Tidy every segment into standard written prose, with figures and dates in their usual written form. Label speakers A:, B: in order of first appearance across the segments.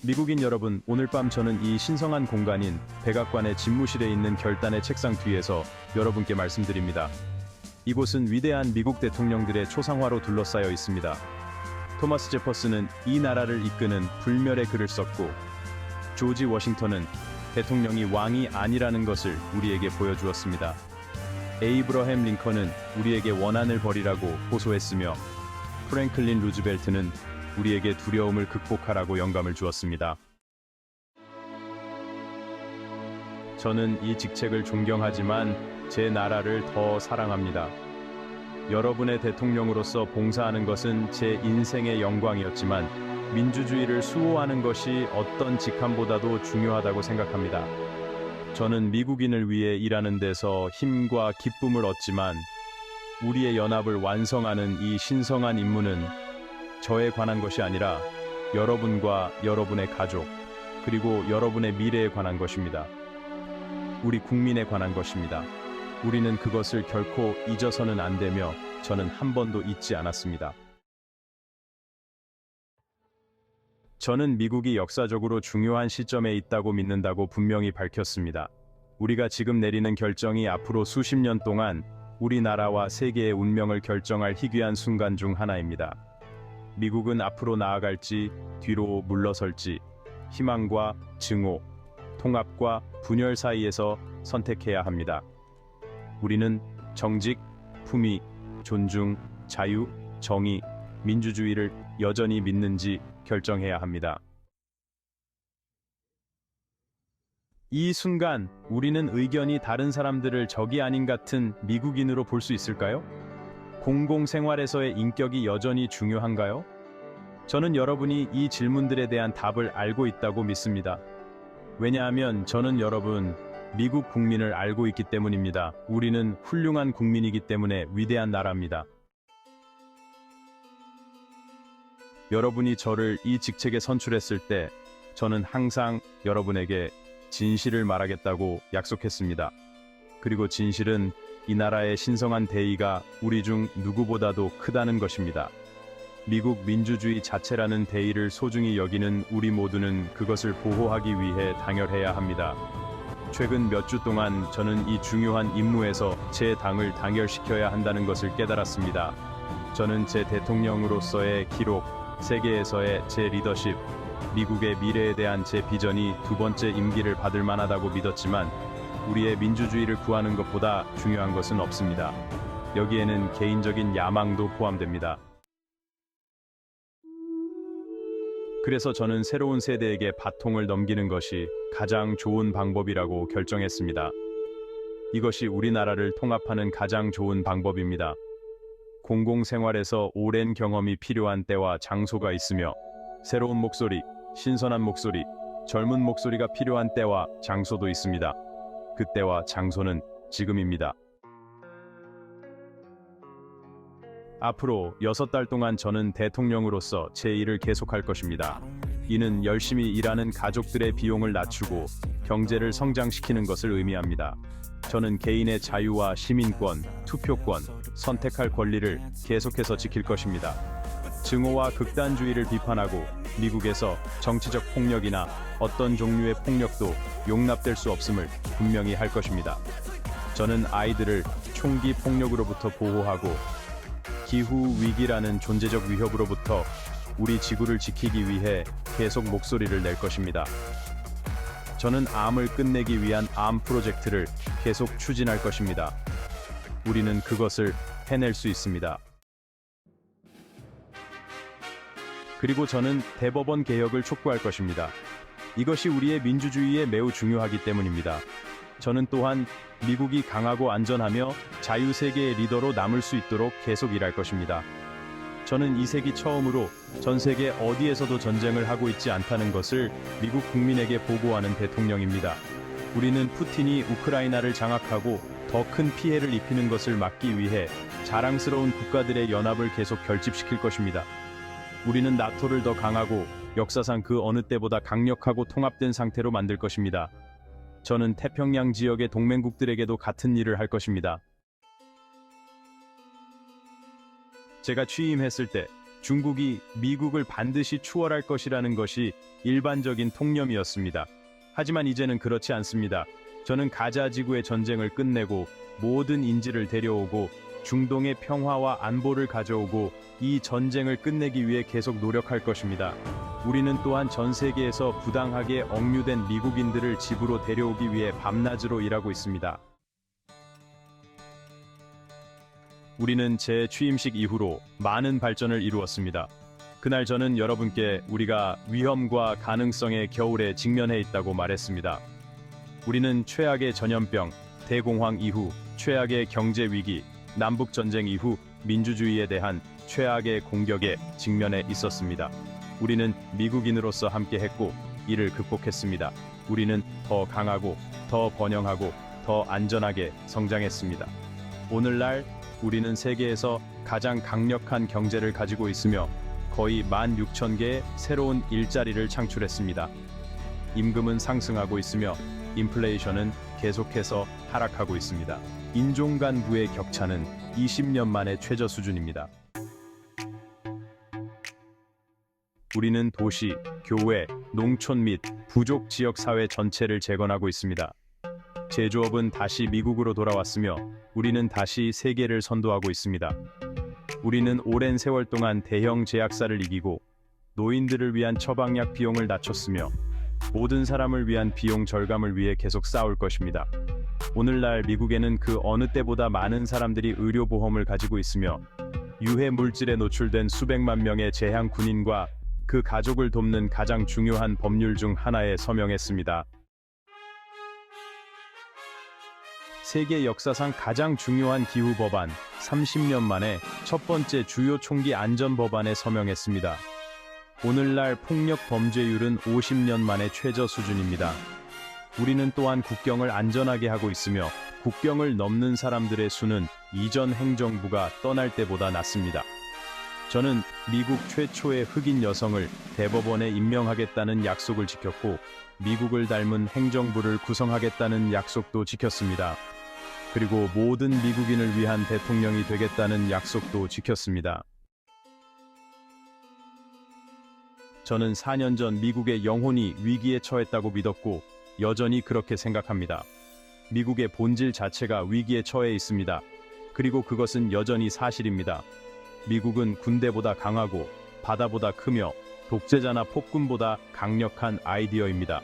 A: 미국인 여러분, 오늘 밤 저는 이 신성한 공간인 백악관의 집무실에 있는 결단의 책상 뒤에서 여러분께 말씀드립니다. 이곳은 위대한 미국 대통령들의 초상화로 둘러싸여 있습니다. 토마스 제퍼슨은 이 나라를 이끄는 불멸의 글을 썼고, 조지 워싱턴은 대통령이 왕이 아니라는 것을 우리에게 보여주었습니다. 에이브러햄 링컨은 우리에게 원한을 버리라고 호소했으며, 프랭클린 루즈벨트는 우리에게 두려움을 극복하라고 영감을 주었습니다. 저는 이 직책을 존경하지만 제 나라를 더 사랑합니다. 여러분의 대통령으로서 봉사하는 것은 제 인생의 영광이었지만 민주주의를 수호하는 것이 어떤 직함보다도 중요하다고 생각합니다. 저는 미국인을 위해 일하는 데서 힘과 기쁨을 얻지만 우리의 연합을 완성하는 이 신성한 임무는 저에 관한 것이 아니라 여러분과 여러분의 가족, 그리고 여러분의 미래에 관한 것입니다. 우리 국민에 관한 것입니다. 우리는 그것을 결코 잊어서는 안 되며 저는 한 번도 잊지 않았습니다. 저는 미국이 역사적으로 중요한 시점에 있다고 믿는다고 분명히 밝혔습니다. 우리가 지금 내리는 결정이 앞으로 수십 년 동안 우리나라와 세계의 운명을 결정할 희귀한 순간 중 하나입니다. 미국은 앞으로 나아갈지 뒤로 물러설지 희망과 증오, 통합과 분열 사이에서 선택해야 합니다. 우리는 정직, 품위, 존중, 자유, 정의, 민주주의를 여전히 믿는지 결정해야 합니다. 이 순간 우리는 의견이 다른 사람들을 적이 아닌 같은 미국인으로 볼 수 있을까요? 공공생활에서의 인격이 여전히 중요한가요? 저는 여러분이 이 질문들에 대한 답을 알고 있다고 믿습니다. 왜냐하면 저는 여러분, 미국 국민을 알고 있기 때문입니다. 우리는 훌륭한 국민이기 때문에 위대한 나라입니다. 여러분이 저를 이 직책에 선출했을 때 저는 항상 여러분에게 진실을 말하겠다고 약속했습니다. 그리고 진실은 이 나라의 신성한 대의가 우리 중 누구보다도 크다는 것입니다. 미국 민주주의 자체라는 대의를 소중히 여기는 우리 모두는 그것을 보호하기 위해 단결해야 합니다. 최근 몇 주 동안 저는 이 중요한 임무에서 제 당을 단결시켜야 한다는 것을 깨달았습니다. 저는 제 대통령으로서의 기록, 세계에서의 제 리더십, 미국의 미래에 대한 제 비전이 두 번째 임기를 받을 만하다고 믿었지만 우리의 민주주의를 구하는 것보다 중요한 것은 없습니다. 여기에는 개인적인 야망도 포함됩니다. 그래서 저는 새로운 세대에게 바통을 넘기는 것이 가장 좋은 방법이라고 결정했습니다. 이것이 우리나라를 통합하는 가장 좋은 방법입니다. 공공생활에서 오랜 경험이 필요한 때와 장소가 있으며 새로운 목소리, 신선한 목소리, 젊은 목소리가 필요한 때와 장소도 있습니다. 그때와 장소는 지금입니다. 앞으로 6달 동안 저는 대통령으로서 제 일을 계속할 것입니다. 이는 열심히 일하는 가족들의 비용을 낮추고 경제를 성장시키는 것을 의미합니다. 저는 개인의 자유와 시민권, 투표권, 선택할 권리를 계속해서 지킬 것입니다. 증오와 극단주의를 비판하고 미국에서 정치적 폭력이나 어떤 종류의 폭력도 용납될 수 없음을 분명히 할 것입니다. 저는 아이들을 총기 폭력으로부터 보호하고 기후 위기라는 존재적 위협으로부터 우리 지구를 지키기 위해 계속 목소리를 낼 것입니다. 저는 암을 끝내기 위한 암 프로젝트를 계속 추진할 것입니다. 우리는 그것을 해낼 수 있습니다. 그리고 저는 대법원 개혁을 촉구할 것입니다. 이것이 우리의 민주주의에 매우 중요하기 때문입니다. 저는 또한 미국이 강하고 안전하며 자유세계의 리더로 남을 수 있도록 계속 일할 것입니다. 저는 이 세기 처음으로 전 세계 어디에서도 전쟁을 하고 있지 않다는 것을 미국 국민에게 보고하는 대통령입니다. 우리는 푸틴이 우크라이나를 장악하고 더 큰 피해를 입히는 것을 막기 위해 자랑스러운 국가들의 연합을 계속 결집시킬 것입니다. 우리는 나토를 더 강하고 역사상 그 어느 때보다 강력하고 통합된 상태로 만들 것입니다. 저는 태평양 지역의 동맹국들에게도 같은 일을 할 것입니다. 제가 취임했을 때 중국이 미국을 반드시 추월할 것이라는 것이 일반적인 통념이었습니다. 하지만 이제는 그렇지 않습니다. 저는 가자 지구의 전쟁을 끝내고 모든 인지를 데려오고 중동의 평화와 안보를 가져오고 이 전쟁을 끝내기 위해 계속 노력할 것입니다. 우리는 또한 전 세계에서 부당하게 억류된 미국인들을 집으로 데려오기 위해 밤낮으로 일하고 있습니다. 우리는 제 취임식 이후로 많은 발전을 이루었습니다. 그날 저는 여러분께 우리가 위험과 가능성의 겨울에 직면해 있다고 말했습니다. 우리는 최악의 전염병, 대공황 이후 최악의 경제 위기, 남북전쟁 이후 민주주의에 대한 최악의 공격에 직면해 있었습니다. 우리는 미국인으로서 함께했고 이를 극복했습니다. 우리는 더 강하고 더 번영하고 더 안전하게 성장했습니다. 오늘날 우리는 세계에서 가장 강력한 경제를 가지고 있으며 거의 16,000개의 새로운 일자리를 창출했습니다. 임금은 상승하고 있으며 인플레이션은 계속해서 하락하고 있습니다. 인종 간 부의 격차는 20년 만에 최저 수준입니다. 우리는 도시, 교회, 농촌 및 부족 지역 사회 전체를 재건하고 있습니다. 제조업은 다시 미국으로 돌아왔으며 우리는 다시 세계를 선도하고 있습니다. 우리는 오랜 세월 동안 대형 제약사를 이기고 노인들을 위한 처방약 비용을 낮췄으며 모든 사람을 위한 비용 절감을 위해 계속 싸울 것입니다. 오늘날 미국에는 그 어느 때보다 많은 사람들이 의료보험을 가지고 있으며 유해 물질에 노출된 수백만 명의 재향 군인과 그 가족을 돕는 가장 중요한 법률 중 하나에 서명했습니다. 세계 역사상 가장 중요한 기후 법안, 30년 만에 첫 번째 주요 총기 안전 법안에 서명했습니다. 오늘날 폭력 범죄율은 50년 만에 최저 수준입니다. 우리는 또한 국경을 안전하게 하고 있으며 국경을 넘는 사람들의 수는 이전 행정부가 떠날 때보다 낮습니다. 저는 미국 최초의 흑인 여성을 대법원에 임명하겠다는 약속을 지켰고 미국을 닮은 행정부를 구성하겠다는 약속도 지켰습니다. 그리고 모든 미국인을 위한 대통령이 되겠다는 약속도 지켰습니다. 저는 4년 전 미국의 영혼이 위기에 처했다고 믿었고 여전히 그렇게 생각합니다. 미국의 본질 자체가 위기에 처해 있습니다. 그리고 그것은 여전히 사실입니다. 미국은 군대보다 강하고 바다보다 크며 독재자나 폭군보다 강력한 아이디어입니다.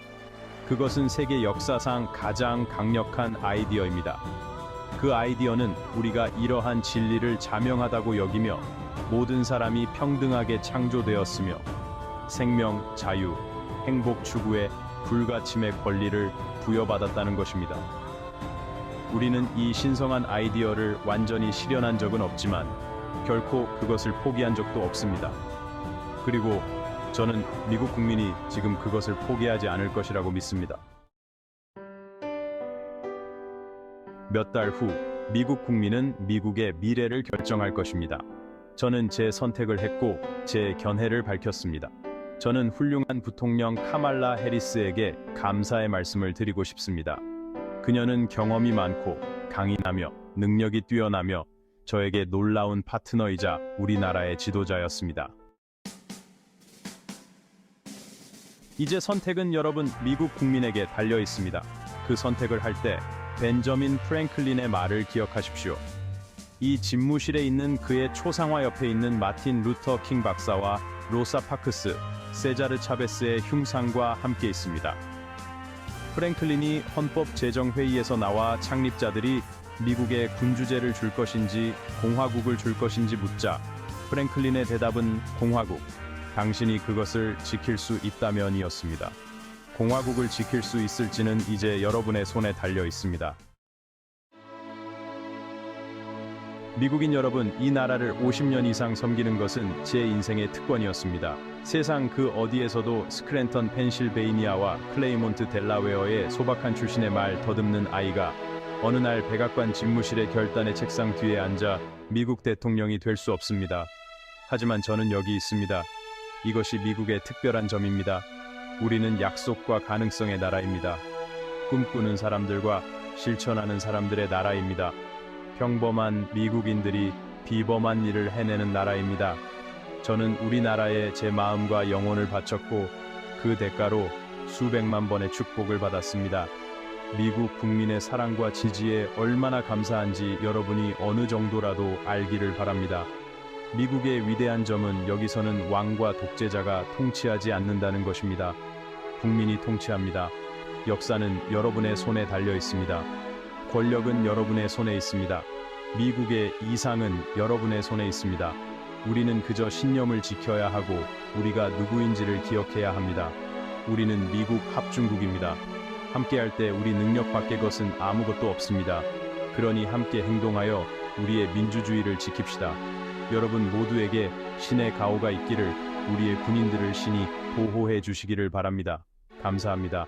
A: 그것은 세계 역사상 가장 강력한 아이디어입니다. 그 아이디어는 우리가 이러한 진리를 자명하다고 여기며 모든 사람이 평등하게 창조되었으며 생명, 자유, 행복 추구에 불가침의 권리를 부여받았다는 것입니다. 우리는 이 신성한 아이디어를 완전히 실현한 적은 없지만 결코 그것을 포기한 적도 없습니다. 그리고 저는 미국 국민이 지금 그것을 포기하지 않을 것이라고 믿습니다. 몇 달 후 미국 국민은 미국의 미래를 결정할 것입니다. 저는 제 선택을 했고 제 견해를 밝혔습니다. 저는 훌륭한 부통령 카말라 해리스에게 감사의 말씀을 드리고 싶습니다. 그녀는 경험이 많고 강인하며 능력이 뛰어나며 저에게 놀라운 파트너이자 우리나라의 지도자였습니다. 이제 선택은 여러분 미국 국민에게 달려 있습니다. 그 선택을 할 때 벤저민 프랭클린의 말을 기억하십시오. 이 집무실에 있는 그의 초상화 옆에 있는 마틴 루터 킹 박사와 로사 파크스, 세자르 차베스의 흉상과 함께 있습니다. 프랭클린이 헌법제정회의에서 나와 창립자들이 미국에 군주제를 줄 것인지 공화국을 줄 것인지 묻자 프랭클린의 대답은 공화국, 당신이 그것을 지킬 수 있다면이었습니다. 공화국을 지킬 수 있을지는 이제 여러분의 손에 달려 있습니다. 미국인 여러분, 이 나라를 50년 이상 섬기는 것은 제 인생의 특권이었습니다. 세상 그 어디에서도 스크랜턴 펜실베이니아와 클레이몬트 델라웨어의 소박한 출신의 말 더듬는 아이가 어느 날 백악관 집무실의 결단의 책상 뒤에 앉아 미국 대통령이 될 수 없습니다. 하지만 저는 여기 있습니다. 이것이 미국의 특별한 점입니다. 우리는 약속과 가능성의 나라입니다. 꿈꾸는 사람들과 실천하는 사람들의 나라입니다. 평범한 미국인들이 비범한 일을 해내는 나라입니다. 저는 우리나라에 제 마음과 영혼을 바쳤고 그 대가로 수백만 번의 축복을 받았습니다. 미국 국민의 사랑과 지지에 얼마나 감사한지 여러분이 어느 정도라도 알기를 바랍니다. 미국의 위대한 점은 여기서는 왕과 독재자가 통치하지 않는다는 것입니다. 국민이 통치합니다. 역사는 여러분의 손에 달려 있습니다. 권력은 여러분의 손에 있습니다. 미국의 이상은 여러분의 손에 있습니다. 우리는 그저 신념을 지켜야 하고 우리가 누구인지를 기억해야 합니다. 우리는 미국 합중국입니다. 함께할 때 우리 능력밖의 것은 아무것도 없습니다. 그러니 함께 행동하여 우리의 민주주의를 지킵시다. 여러분 모두에게 신의 가호가 있기를, 우리의 군인들을 신이 보호해 주시기를 바랍니다. 감사합니다.